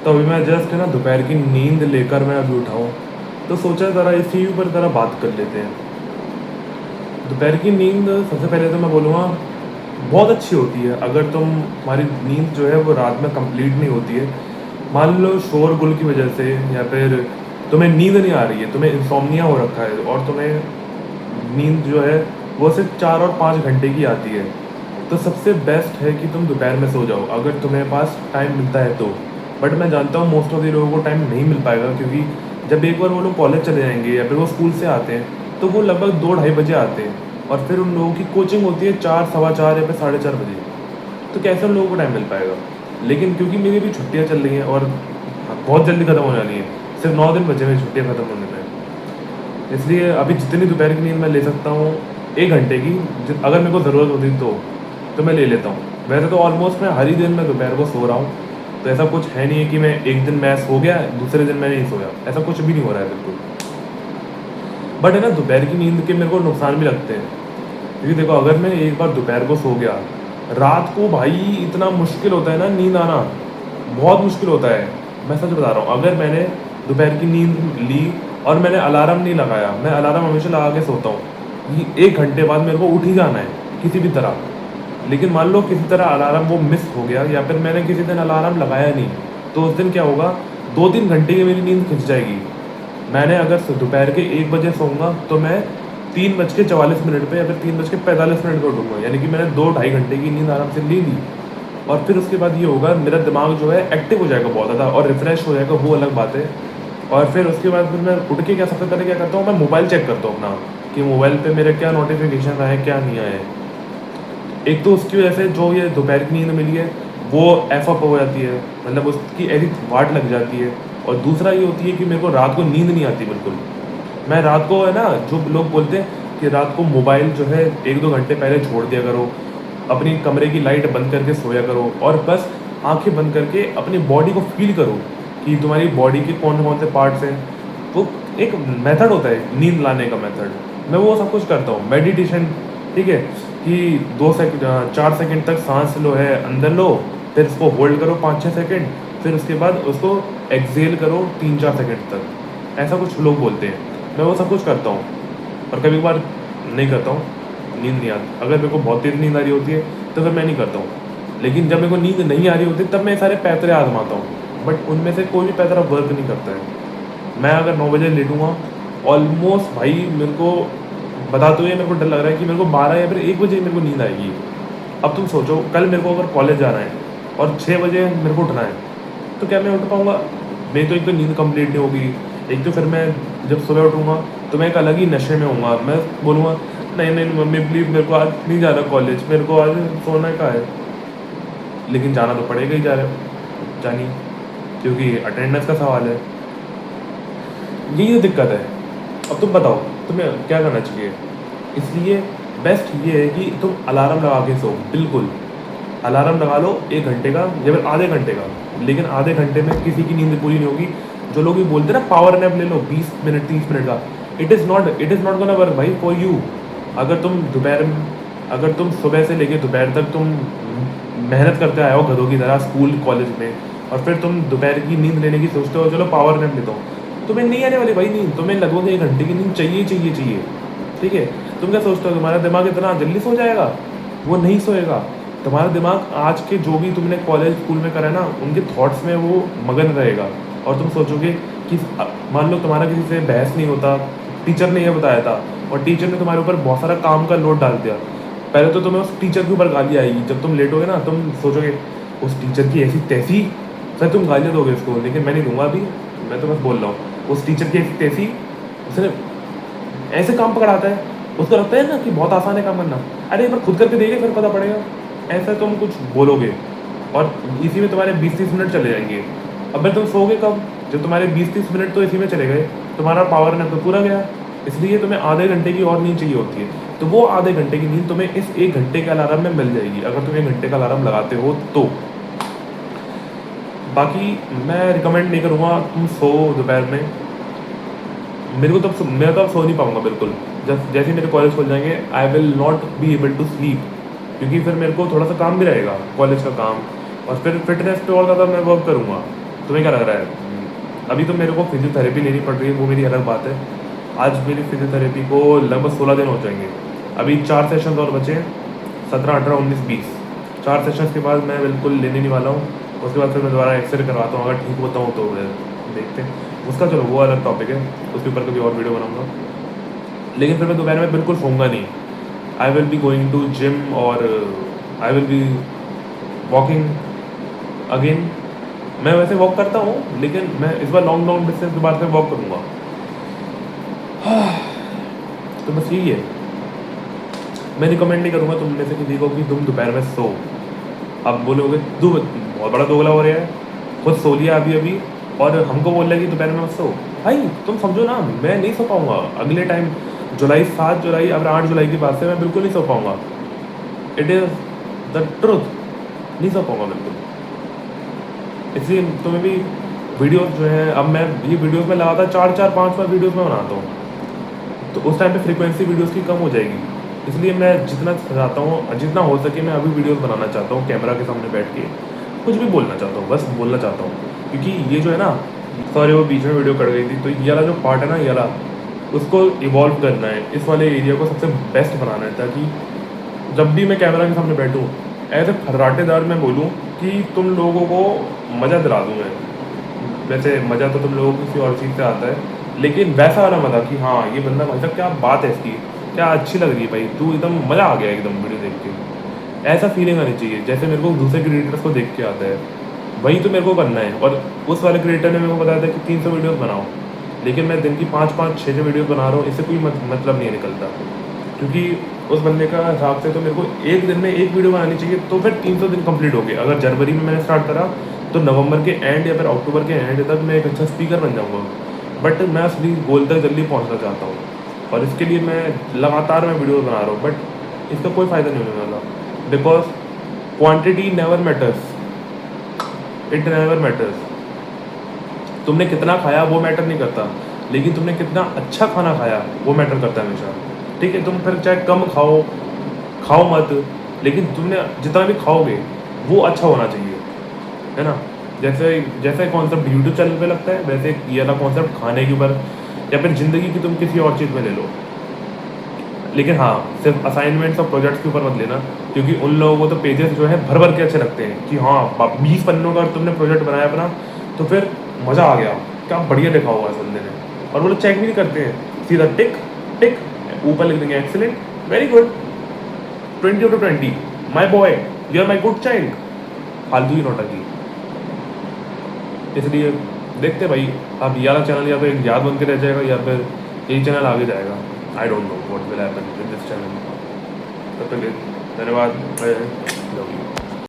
तो अभी मैं जस्ट है ना दोपहर की नींद लेकर मैं अभी उठा हूँ। तो सोचा ज़रा इसी ऊपर ज़रा बात कर लेते हैं। दोपहर की नींद सबसे पहले तो मैं बोलूँगा बहुत अच्छी होती है अगर तुम्हारी नींद जो है वो रात में कंप्लीट नहीं होती है। मान लो शोरगुल की वजह से या फिर तुम्हें नींद नहीं आ रही है, तुम्हें इंसोम्निया हो रखा है और तुम्हें नींद जो है वो सिर्फ 4 और 5 घंटे की आती है। तो सबसे बेस्ट है कि तुम दोपहर में सो जाओ अगर तुम्हें पास टाइम मिलता है तो। बट मैं जानता हूँ मोस्ट ऑफ द लोगों को टाइम नहीं मिल पाएगा, क्योंकि जब एक बार वो लोग कॉलेज चले जाएंगे या फिर वो स्कूल से आते हैं तो वो लगभग 2 ढाई बजे आते हैं और फिर उन लोगों की कोचिंग होती है 4 सवा 4 या फिर 4:30 बजे। तो कैसे उन लोगों को टाइम मिल पाएगा। लेकिन क्योंकि मेरी भी छुट्टियाँ चल रही हैं और बहुत जल्दी ख़त्म हो जानी है, सिर्फ 9 दिन बचे हुए छुट्टियाँ ख़त्म होने में, इसलिए अभी जितनी दोपहर की नींद मैं ले सकता हूँ 1 घंटे की, अगर मेरे को ज़रूरत होती तो मैं ले लेता हूँ। वैसे तो ऑलमोस्ट मैं हर ही दिन मैं दोपहर को सो रहा हूँ, तो ऐसा कुछ है नहीं है कि मैं एक दिन मैं सो गया दूसरे दिन मैं नहीं सोया, ऐसा कुछ भी नहीं हो रहा है बिल्कुल। बट है ना दोपहर की नींद के मेरे को नुकसान भी लगते हैं, क्योंकि देखो अगर मैं एक बार दोपहर को सो गया, रात को भाई इतना मुश्किल होता है ना नींद आना, बहुत मुश्किल होता है। मैं सच बता रहा हूँ, अगर मैंने दोपहर की नींद ली और मैंने अलार्म नहीं लगाया, मैं अलार्म हमेशा लगा के सोता हूँ कि 1 घंटे बाद मेरे को उठ ही जाना है किसी भी तरह। लेकिन मान लो किसी तरह अलार्म वो मिस हो गया या फिर मैंने किसी दिन अलार्म लगाया नहीं, तो उस दिन क्या होगा, 2-3 घंटे की मेरी नींद खिंच जाएगी। मैंने अगर दोपहर के 1 बजे सोऊंगा तो मैं 3:44 पे या फिर 3:45 पे उठूँगा, यानी कि मैंने 2 ढाई घंटे की नींद आराम से ले ली। और फिर उसके बाद ये होगा, मेरा दिमाग जो है एक्टिव हो जाएगा बहुत ज़्यादा और रिफ़्रेश हो जाएगा, वो अलग बात है। और फिर उसके बाद फिर मैं उठ के क्या सबसे पहले क्या करता हूँ, मैं मोबाइल चेक करता हूँ अपना, कि मोबाइल पे मेरे क्या नोटिफिकेशन आए क्या नहीं आए। एक तो उसकी वजह से जो ये दोपहर की नींद मिली है वो एफ अप हो जाती है, मतलब उसकी ऐसी वाट लग जाती है। और दूसरा ये होती है कि मेरे को रात को नींद नहीं आती बिल्कुल। मैं रात को है ना, जो लोग बोलते हैं कि रात को मोबाइल जो है 1-2 घंटे पहले छोड़ दिया करो, अपनी कमरे की लाइट बंद करके सोया करो और बस आंखें बंद करके अपनी बॉडी को फील करो कि तुम्हारी बॉडी के कौन कौन से पार्ट्स हैं। वो एक मेथड होता है नींद लाने का मेथड, मैं वो सब कुछ करता हूँ। मेडिटेशन, ठीक है, कि 4 सेकंड तक सांस लो है अंदर लो, फिर इसको होल्ड करो 5-6 सेकंड, फिर उसके बाद उसको एक्सेल करो 3-4 सेकंड तक, ऐसा कुछ लोग बोलते हैं। मैं वो सब कुछ करता हूँ और कभी कभार नहीं करता हूँ, नींद नहीं आती। अगर मेरे को बहुत तेज़ नींद आ रही होती है तो फिर मैं नहीं करता हूँ। लेकिन जब मेरे को नींद नहीं आ रही होती तब मैं सारे पैतरे आजमाता हूँ, बट उनमें से कोई भी पैतरा वर्क नहीं करता है। मैं अगर 9 बजे लेटूँगा, ऑलमोस्ट भाई मेरे को बता तो ये, मेरे को डर लग रहा है कि मेरे को 12 या फिर 1 बजे मेरे को नींद आएगी। अब तुम सोचो, कल मेरे को अगर कॉलेज जाना है और 6 बजे मेरे को उठना है, तो क्या मैं उठ पाऊँगा? मेरी तो एक तो नींद कंप्लीट नहीं होगी, एक तो फिर मैं जब सुबह उठूँगा तो मैं एक अलग ही नशे में होऊंगा। मैं बोलूँगा नहीं नहीं मम्मी प्लीज़ मेरे को आज नहीं जाना कॉलेज, मेरे को आज सोना का है। लेकिन जाना तो पड़ेगा ही, जानी, क्योंकि अटेंडेंस का सवाल है। यही तो दिक्कत है। अब तुम बताओ तुम्हें क्या करना चाहिए। इसलिए बेस्ट ये है कि तुम अलार्म लगा के सो, बिल्कुल अलार्म लगा लो 1 घंटे का या फिर आधे घंटे का। लेकिन आधे घंटे में किसी की नींद पूरी नहीं होगी। जो लोग ये बोलते हैं ना पावर नैप ले लो 20 मिनट 30 मिनट का, it is not gonna work भाई फॉर यू। अगर तुम अगर तुम सुबह से लेके दोपहर तक तुम मेहनत करते आए हो गधों की तरह स्कूल कॉलेज में, और फिर तुम दोपहर की नींद लेने की सोचते हो चलो पावर नैप लेता हूँ, तुम्हें नहीं आने वाली भाई नींद। तुम्हें लगभग 1 घंटे की नींद चाहिए चाहिए चाहिए, ठीक है। तुम क्या सोचते हो तुम्हारा दिमाग इतना जल्दी सो जाएगा? वो नहीं सोएगा। तुम्हारा दिमाग आज के जो भी तुमने कॉलेज स्कूल में करा है ना, उनके थॉट्स में वो मगन रहेगा। और तुम सोचोगे कि मान लो तुम्हारा किसी से बहस नहीं होता, टीचर ने ये बताया था और टीचर ने तुम्हारे ऊपर बहुत सारा काम का लोड डाल दिया, पहले तो तुम्हें उस टीचर के ऊपर गाली आएगी। जब तुम लेटोगे ना तुम सोचोगे उस टीचर की ऐसी तैसी, सर तुम गालियाँ दोगे उसको, लेकिन मैं नहीं दूंगा अभी, मैं तो बस बोल रहा हूँ उस टीचर की ऐसी तैसी, उसने ऐसे काम पकड़ाता है, उसको लगता है ना कि बहुत आसान है काम करना। अरे एक बार खुद करके देखे फिर पता पड़ेगा। ऐसा तुम कुछ बोलोगे और इसी में तुम्हारे 20-30 मिनट चले जाएंगे। अब फिर तुम सोओगे कब? जब तुम्हारे 20-30 मिनट तो इसी में चले गए, तुम्हारा पावर नैप तो पूरा गया। इसलिए तुम्हें आधे घंटे की और नींद चाहिए होती है, तो वो आधे घंटे की नींद तुम्हें इस 1 घंटे के अलार्म में मिल जाएगी, अगर तुम 1 घंटे का अलार्म लगाते हो तो। बाकी मैं रिकमेंड नहीं करूँगा तुम सो दोपहर में। मैं तो अब सो नहीं पाऊँगा बिल्कुल। जब जैसे ही मेरे कॉलेज खुल जाएंगे I will not be able to sleep, क्योंकि फिर मेरे को थोड़ा सा काम भी रहेगा कॉलेज का काम, और फिर फिटनेस पे और ज़्यादा मैं वर्क करूँगा। तुम्हें क्या लग रहा है? अभी तो मेरे को फिजियोथेरेपी लेनी पड़ रही है, वो मेरी अलग बात है। आज मेरी फिजियोथेरेपी को लगभग 16 दिन हो जाएंगे। अभी 4 सेशन और बचे हैं, 17, 18, 19, 20। 4 सेशंस के बाद मैं बिल्कुल लेने नहीं वाला हूँ। उसके बाद फिर मैं दोबारा एक्सरे करवाता हूँ, अगर ठीक होता हूँ तो देखते हैं उसका। चलो वो अलग टॉपिक है, उसके ऊपर कभी और वीडियो बनाऊँगा। लेकिन फिर मैं दोपहर में बिल्कुल सोऊंगा नहीं। I will be going to gym और I will be walking again. मैं वैसे वॉक करता हूँ, लेकिन मैं इस बार लॉन्ग डिस्टेंस के बाद में वॉक करूँगा। तो बस यही है। मैं रिकमेंड नहीं करूँगा तुम में से किसी को कि तुम दोपहर में सो। अब बोलोगे तू बहुत बड़ा दोगला हो रहा है, खुद सो लिया अभी अभी और हमको बोल रहा है कि दोपहर में मत सो। भाई तुम समझो ना, मैं नहीं सो पाऊँगा अगले टाइम। 7 जुलाई अब 8 जुलाई के बाद से मैं बिल्कुल नहीं सो पाऊँगा। इट इज़ द ट्रुथ, नहीं सो पाऊँगा बिल्कुल। इसलिए तुम्हें भी वीडियोस जो है, अब मैं ये वीडियोस में लगातार 4-4, 5-5 वीडियोस में बनाता हूँ, तो उस टाइम पे फ्रीक्वेंसी वीडियोस की कम हो जाएगी। इसलिए मैं जितना चाहता हूँ, जितना हो सके मैं अभी वीडियोस बनाना चाहता हूँ कैमरा के सामने बैठ के, कुछ भी बोलना चाहता हूँ, बस बोलना चाहता हूँ। क्योंकि ये जो है ना, सॉरी वो बीच में वीडियो कट गई थी, तो ये वाला जो पार्ट है ना, ये वाला उसको इवॉल्व करना है, इस वाले एरिया को सबसे बेस्ट बनाना है, ताकि जब भी मैं कैमरा के सामने बैठूँ ऐसे फर्राटेदार मैं बोलूँ कि तुम लोगों को मज़ा दिला दूँ मैं। वैसे मज़ा तो तुम लोगों को किसी और चीज़ से आता है, लेकिन वैसा वाला मज़ा कि हाँ ये बंदा भाई साहब क्या बात है इसकी, क्या अच्छी लग रही है भाई, तू एकदम मज़ा आ गया एकदम वीडियो देख के। ऐसा फीलिंग आनी चाहिए जैसे मेरे को दूसरे क्रिएटर्स को देख के आता है, वही तो मेरे को करना है। और उस वाले क्रिएटर ने मेरे को बताया था कि 300 वीडियोज़ बनाओ, लेकिन मैं दिन की 5-5, 6-6 वीडियो बना रहा हूँ, इससे कोई मतलब नहीं निकलता। क्योंकि उस बंदे का हिसाब से तो मेरे को एक दिन में एक वीडियो बनानी चाहिए, तो फिर 300 दिन कंप्लीट हो गए। अगर जनवरी में मैंने स्टार्ट करा तो नवंबर के एंड या फिर अक्टूबर के एंड तक मैं एक अच्छा स्पीकर बन जाऊँगा। बट मैं असली गोल तक जल्दी पहुँचना चाहता हूँ, और इसके लिए मैं लगातार मैं वीडियो बना रहा हूँ, बट इसका कोई फ़ायदा नहीं होने वाला। Because quantity never matters, it never matters. तुमने कितना खाया वो मैटर नहीं करता, लेकिन तुमने कितना अच्छा खाना खाया वो मैटर करता है हमेशा। ठीक है, तुम फिर चाहे कम खाओ मत, लेकिन तुमने जितना भी खाओगे वो अच्छा होना चाहिए, है ना। जैसे कॉन्सेप्ट यूट्यूब चैनल पे लगता है, वैसे ये वाला कॉन्सेप्ट खाने के ऊपर या फिर ज़िंदगी की तुम किसी और चीज़ में ले लो। लेकिन हाँ, सिर्फ असाइनमेंट्स और प्रोजेक्ट्स के ऊपर मत लेना, क्योंकि उन लोगों को तो पेजेस जो है भर भर के अच्छे लगते हैं कि हाँ 20 पन्नों का तुमने प्रोजेक्ट बनाया अपना, तो फिर मज़ा आ गया, क्या बढ़िया लिखा हुआ है इस बंदे ने। और वो लोग चेक भी नहीं करते हैं, सीधा टिक टिक ऊपर लिख देंगे excellent, very good, 20/20, my boy, you are my good child. फालतू ही नौटंकी। इसलिए देखते भाई, अब ये वाला चैनल या तो एक याद बन के रह जाएगा या फिर यही चैनल आगे जाएगा। I don't know what will happen with this channel. तब तक धन्यवाद, लव यू।